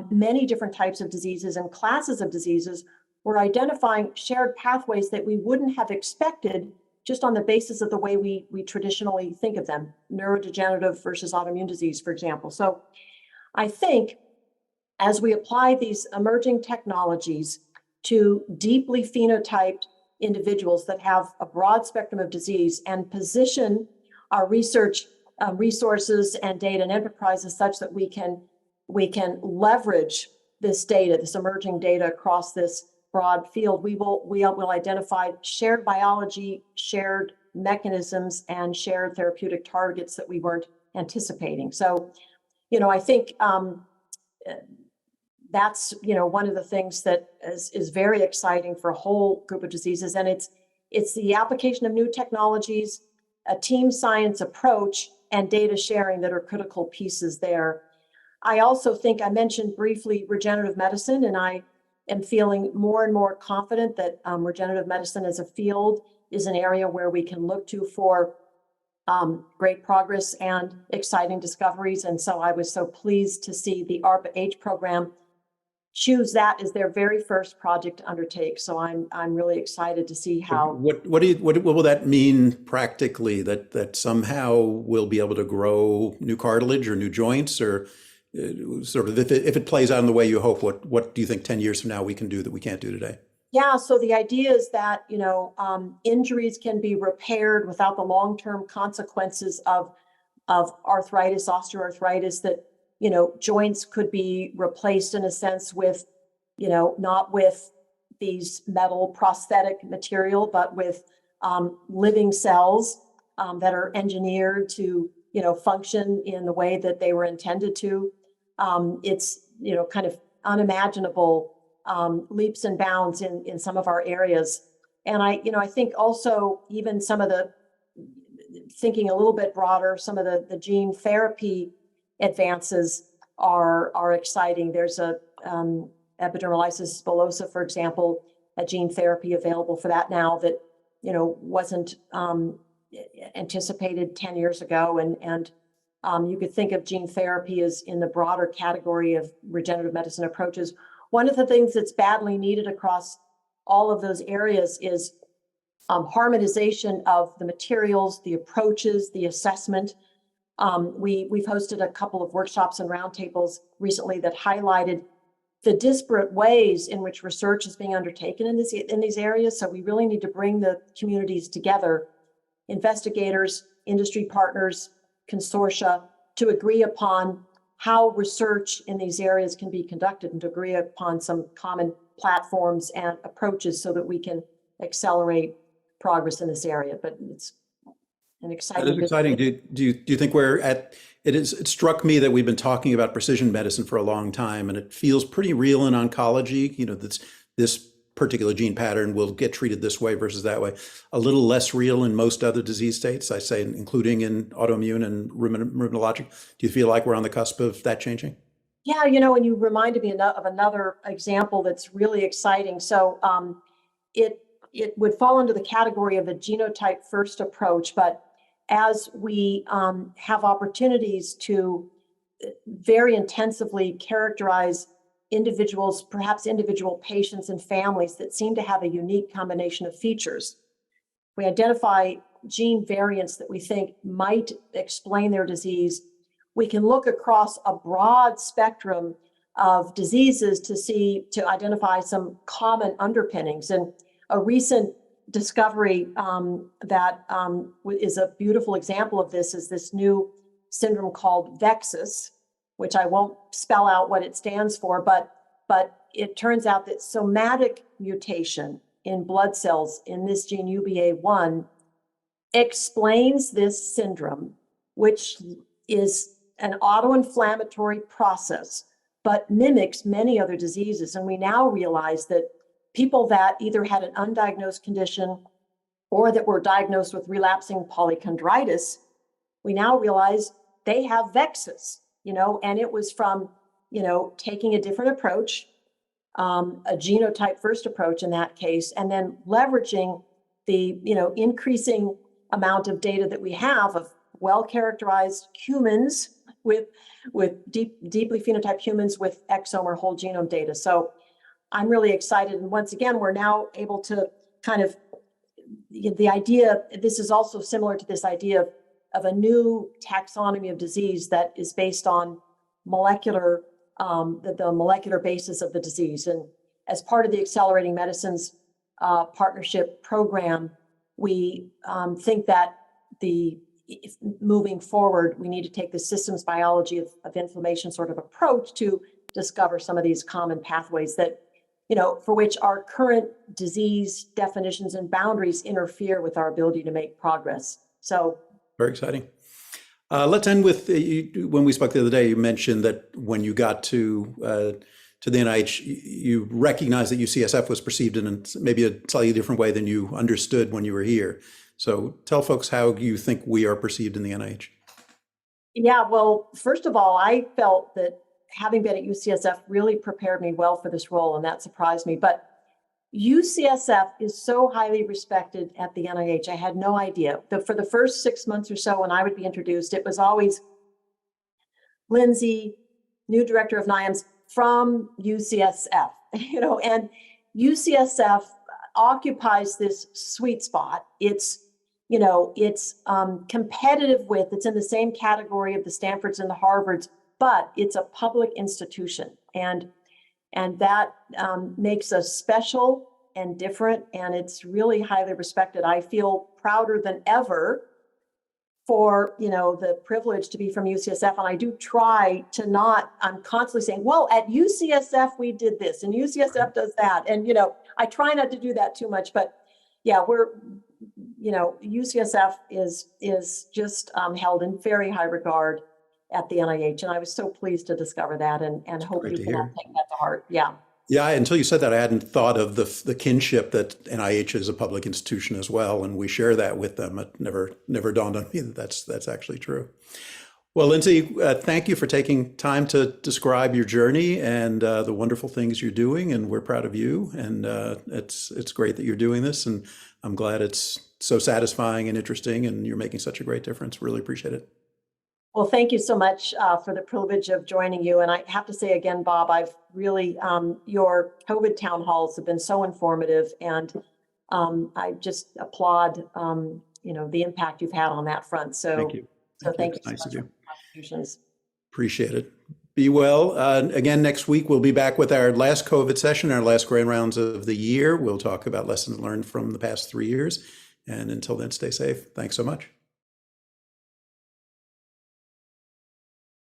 S2: many different types of diseases and classes of diseases. We're identifying shared pathways that we wouldn't have expected just on the basis of the way we traditionally think of them, neurodegenerative versus autoimmune disease, for example. So I think as we apply these emerging technologies to deeply phenotyped individuals that have a broad spectrum of disease and position our research resources and data and enterprises such that we can leverage this data, this emerging data across this broad field, we will identify shared biology, shared mechanisms, and shared therapeutic targets that we weren't anticipating. So, I think that's, one of the things that is very exciting for a whole group of diseases. And it's the application of new technologies, a team science approach, and data sharing that are critical pieces there. I also think I mentioned briefly regenerative medicine, and I am feeling more and more confident that regenerative medicine as a field is an area where we can look to for great progress and exciting discoveries. And so I was so pleased to see the ARPA-H program choose that as their very first project to undertake. So I'm really excited to see how.
S1: What will that mean practically? That somehow we'll be able to grow new cartilage or new joints, or sort of if it plays out in the way you hope, what do you think 10 years from now we can do that we can't do today?
S2: Yeah, so the idea is that injuries can be repaired without the long-term consequences of arthritis, osteoarthritis. That joints could be replaced in a sense with not with these metal prosthetic material, but with living cells that are engineered to function in the way that they were intended to. It's kind of unimaginable leaps and bounds in some of our areas. And I think also even some of the, thinking a little bit broader, some of the gene therapy advances are exciting. There's a epidermolysis bullosa, for example, a gene therapy available for that now that wasn't anticipated 10 years ago, and you could think of gene therapy as in the broader category of regenerative medicine approaches. One of the things that's badly needed across all of those areas is harmonization of the materials, the approaches, the assessment. We've hosted a couple of workshops and roundtables recently that highlighted the disparate ways in which research is being undertaken in these areas. So we really need to bring the communities together, investigators, industry partners, consortia, to agree upon how research in these areas can be conducted and to agree upon some common platforms and approaches so that we can accelerate progress in this area. But it's an exciting.
S1: That is exciting. Do you think we're at it struck me that we've been talking about precision medicine for a long time, and it feels pretty real in oncology, this particular gene pattern will get treated this way versus that way. A little less real in most other disease states, I say, including in autoimmune and rheumatologic. Do you feel like we're on the cusp of that changing?
S2: Yeah, and you reminded me of another example that's really exciting. So it would fall under the category of a genotype first approach, but as we have opportunities to very intensively characterize individuals, perhaps individual patients and families that seem to have a unique combination of features, we identify gene variants that we think might explain their disease. We can look across a broad spectrum of diseases to identify some common underpinnings. And a recent discovery that is a beautiful example of this is this new syndrome called VEXAS, which I won't spell out what it stands for, but it turns out that somatic mutation in blood cells in this gene UBA1 explains this syndrome, which is an autoinflammatory process, but mimics many other diseases. And we now realize that people that either had an undiagnosed condition or that were diagnosed with relapsing polychondritis, we now realize they have VEXAS, and it was from, taking a different approach, a genotype first approach in that case, and then leveraging the, increasing amount of data that we have of well-characterized humans with deeply phenotyped humans with exome or whole genome data. So I'm really excited. And once again, we're now able to kind of, the idea, this is also similar to this idea of a new taxonomy of disease that is based on molecular, the molecular basis of the disease. And as part of the Accelerating Medicines Partnership Program, we think that moving forward, we need to take the systems biology of inflammation sort of approach to discover some of these common pathways that, for which our current disease definitions and boundaries interfere with our ability to make progress. So
S1: very exciting. Let's end with when we spoke the other day, you mentioned that when you got to the NIH, you recognized that UCSF was perceived in maybe a slightly different way than you understood when you were here. So tell folks how you think we are perceived in the NIH.
S2: Yeah, well, first of all, I felt that having been at UCSF really prepared me well for this role, and that surprised me. But UCSF is so highly respected at the NIH. I had no idea. For the first 6 months or so when I would be introduced, it was always Lindsay, new director of NIAMS from UCSF, and UCSF occupies this sweet spot. It's competitive with, it's in the same category of the Stanfords and the Harvards, but it's a public institution. And that makes us special and different, and it's really highly respected. I feel prouder than ever for, the privilege to be from UCSF. And I do try to not, I'm constantly saying, well, at UCSF, we did this and UCSF does that. And, I try not to do that too much, but yeah, UCSF is just held in very high regard at the NIH. And I was so pleased to discover that and hope you can all take that to heart. Yeah.
S1: Yeah, until you said that, I hadn't thought of the kinship that NIH is a public institution as well, and we share that with them. It never dawned on me that that's actually true. Well, Lindsay, thank you for taking time to describe your journey and the wonderful things you're doing, and we're proud of you. And it's great that you're doing this, and I'm glad it's so satisfying and interesting, and you're making such a great difference. Really appreciate it.
S2: Well, thank you so much for the privilege of joining you. And I have to say again, Bob, I've really, your COVID town halls have been so informative, and I just applaud, the impact you've had on that front.
S1: Thank you.
S2: So thank you so
S1: Nice
S2: much
S1: of
S2: for
S1: you.
S2: your contributions.
S1: Appreciate it. Be well. Again, next week, we'll be back with our last COVID session, our last grand rounds of the year. We'll talk about lessons learned from the past 3 years. And until then, stay safe. Thanks so much.